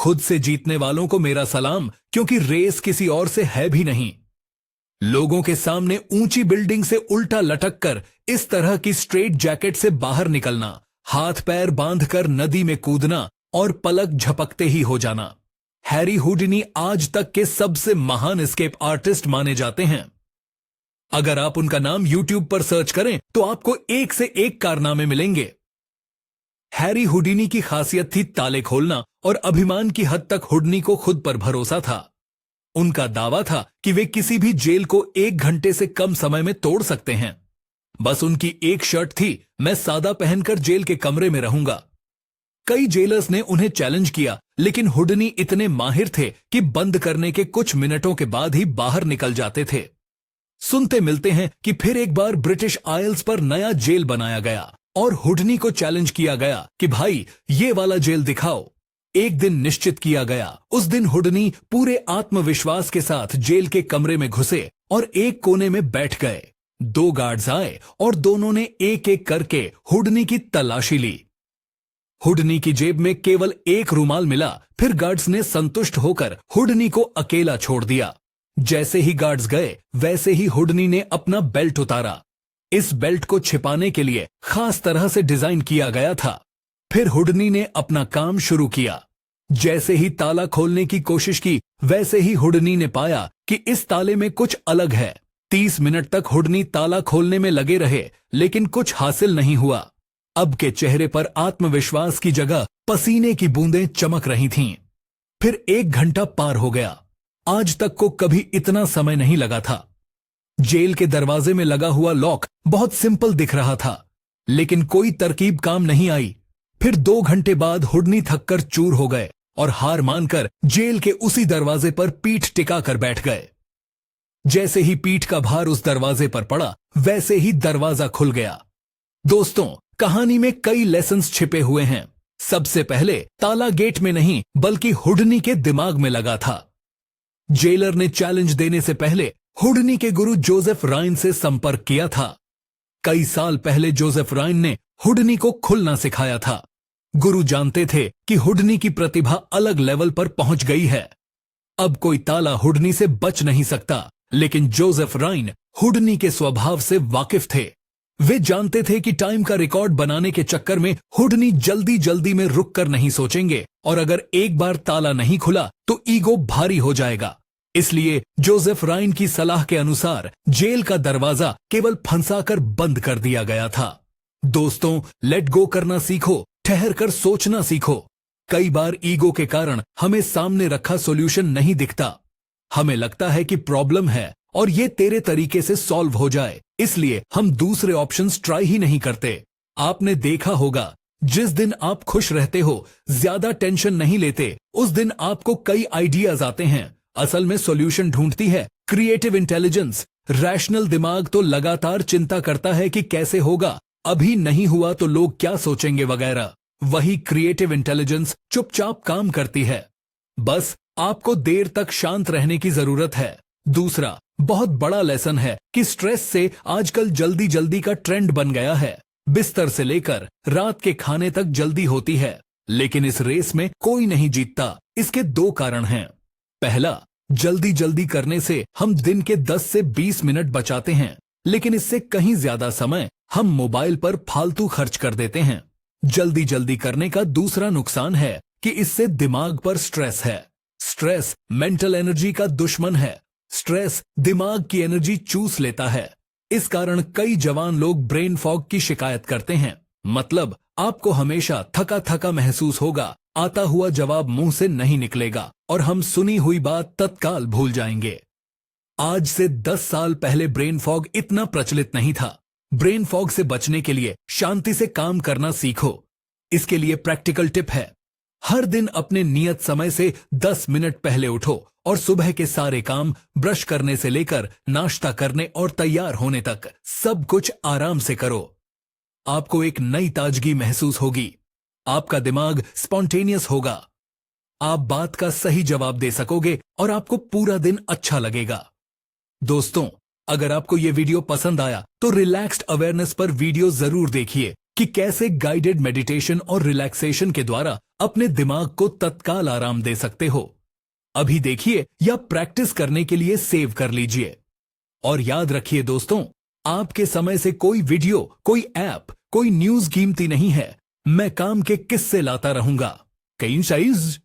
खुद से जीतने वालों को मेरा सलाम, क्योंकि रेस किसी और से है भी नहीं। लोगों के सामने ऊंची बिल्डिंग से उल्टा लटक कर इस तरह की स्ट्रेट जैकेट से बाहर निकलना, हाथ पैर बांधकर नदी में कूदना और पलक झपकते ही हो जाना। हैरी हुडिनी आज तक के सबसे महान एस्केप आर्टिस्ट माने जाते हैं। अगर आप उनका नाम YouTube पर सर्च करें तो आपको एक से एक कारनामे मिलेंगे। हैरी हुडिनी की खासियत थी ताले खोलना, और अभिमान की हद तक हुडिनी को खुद पर भरोसा था। उनका दावा था कि वे किसी भी जेल को 1 घंटे से कम समय में तोड़ सकते हैं। बस उनकी एक शर्त थी, मैं सादा पहनकर जेल के कमरे में रहूंगा। कई जेलर्स ने उन्हें चैलेंज किया, लेकिन हुडिनी इतने माहिर थे कि बंद करने के कुछ मिनटों के बाद ही बाहर निकल जाते थे। सुनते मिलते हैं कि फिर एक बार ब्रिटिश आइल्स पर नया जेल बनाया गया और हुडिनी को चैलेंज किया गया कि भाई ये वाला जेल दिखाओ। एक दिन निश्चित किया गया। उस दिन हुडिनी पूरे आत्मविश्वास के साथ जेल के कमरे में घुसे और एक कोने में बैठ गए। 2 गार्ड्स आए और दोनों ने एक एक करके हुडिनी की तलाशी ली। हुडिनी की जेब में केवल एक रुमाल मिला। फिर गार्ड्स ने संतुष्ट होकर हुडिनी को अकेला छोड़ दिया। जैसे ही गार्ड्स गए वैसे ही हुडिनी ने अपना बेल्ट उतारा। इस बेल्ट को छिपाने के लिए खास तरह से डिजाइन किया गया था। फिर हुडिनी ने अपना काम शुरू किया। जैसे ही ताला खोलने की कोशिश की वैसे ही हुडिनी ने पाया कि इस ताले में कुछ अलग है। 30 मिनट तक हुडिनी ताला खोलने में लगे रहे, लेकिन कुछ हासिल नहीं हुआ। अब के चेहरे पर आत्मविश्वास की जगह पसीने की बूंदें चमक रही थीं। फिर 1 घंटा पार हो गया। आज तक को कभी इतना समय नहीं लगा था। जेल के दरवाजे में लगा हुआ लॉक बहुत सिंपल दिख रहा था, लेकिन कोई तरकीब काम नहीं आई। फिर 2 घंटे बाद हुडिनी थककर चूर हो गए और हार मानकर जेल के उसी दरवाजे पर पीठ टिकाकर बैठ गए। जैसे ही पीठ का भार उस दरवाजे पर पड़ा वैसे ही दरवाजा खुल गया। दोस्तों, कहानी में कई लेसन्स छिपे हुए हैं। सबसे पहले ताला गेट में नहीं बल्कि हुडिनी के दिमाग में लगा था। जेलर ने चैलेंज देने से पहले हुडिनी के गुरु जोसेफ राइन से संपर्क किया था। कई साल पहले जोसेफ राइन ने हुडिनी को खुलना सिखाया था। गुरु जानते थे कि हुडिनी की प्रतिभा अलग लेवल पर पहुंच गई है। अब कोई ताला हुडिनी से बच नहीं सकता, लेकिन जोसेफ राइन हुडिनी के स्वभाव से वाकिफ थे। वे जानते थे कि टाइम का रिकॉर्ड बनाने के चक्कर में हुडिनी जल्दी जल्दी में रुक कर नहीं सोचेंगे, और अगर एक बार ताला नहीं खुला तो ईगो भारी हो जाएगा। इसलिए जोसेफ राइन की सलाह के अनुसार जेल का दरवाजा केवल फंसाकर बंद कर दिया गया था। दोस्तों, लेट गो करना सीखो, ठहर कर सोचना सीखो। कई बार ईगो के कारण हमें सामने रखा सॉल्यूशन नहीं दिखता। हमें लगता है कि प्रॉब्लम है और ये तेरे तरीके से सॉल्व हो जाए, इसलिए हम दूसरे ऑप्शंस ट्राई ही नहीं करते। आपने देखा होगा, जिस दिन आप खुश रहते हो, ज्यादा टेंशन नहीं लेते, उस दिन आपको कई आइडियाज आते हैं। असल में सॉल्यूशन ढूंढती है क्रिएटिव इंटेलिजेंस। रैशनल दिमाग तो लगातार चिंता करता है कि कैसे होगा, अभी नहीं हुआ तो लोग क्या सोचेंगे वगैरह। वही क्रिएटिव इंटेलिजेंस चुपचाप काम करती है। बस आपको देर तक शांत रहने की जरूरत है। दूसरा बहुत बड़ा लेसन है कि स्ट्रेस से आजकल जल्दी जल्दी का ट्रेंड बन गया है। बिस्तर से लेकर रात के खाने तक जल्दी होती है, लेकिन इस रेस में कोई नहीं जीतता। इसके 2 कारण हैं। पहला, जल्दी जल्दी करने से हम दिन के 10 से 20 मिनट बचाते हैं, लेकिन इससे कहीं ज्यादा समय हम मोबाइल पर फालतू खर्च कर देते हैं। जल्दी जल्दी करने का दूसरा नुकसान है कि इससे दिमाग पर स्ट्रेस है। स्ट्रेस मेंटल एनर्जी का दुश्मन है। स्ट्रेस दिमाग की एनर्जी चूस लेता है। इस कारण कई जवान लोग ब्रेन फॉग की शिकायत करते हैं। मतलब आपको हमेशा थका थका महसूस होगा, आता हुआ जवाब मुंह से नहीं निकलेगा और हम सुनी हुई बात तत्काल भूल जाएंगे। आज से 10 साल पहले ब्रेन फॉग इतना प्रचलित नहीं था। ब्रेन फॉग से बचने के लिए शांति से काम करना सीखो। इसके लिए प्रैक्टिकल टिप है, हर दिन अपने नियत समय से 10 मिनट पहले उठो और सुबह के सारे काम, ब्रश करने से लेकर नाश्ता करने और तैयार होने तक, सब कुछ आराम से करो। आपको एक नई ताजगी महसूस होगी। आपका दिमाग स्पॉन्टेनियस होगा। आप बात का सही जवाब दे सकोगे और आपको पूरा दिन अच्छा लगेगा। दोस्तों, अगर आपको यह वीडियो पसंद आया तो रिलैक्स्ड अवेयरनेस पर वीडियो जरूर देखिए कि कैसे गाइडेड मेडिटेशन और रिलैक्सेशन के द्वारा अपने दिमाग को तत्काल आराम दे सकते हो। अभी देखिए या प्रैक्टिस करने के लिए सेव कर लीजिए। और याद रखिए दोस्तों, आपके समय से कोई वीडियो, कोई ऐप, कोई न्यूज कीमती नहीं है। मैं काम के किस्से लाता रहूंगा। कई शाइज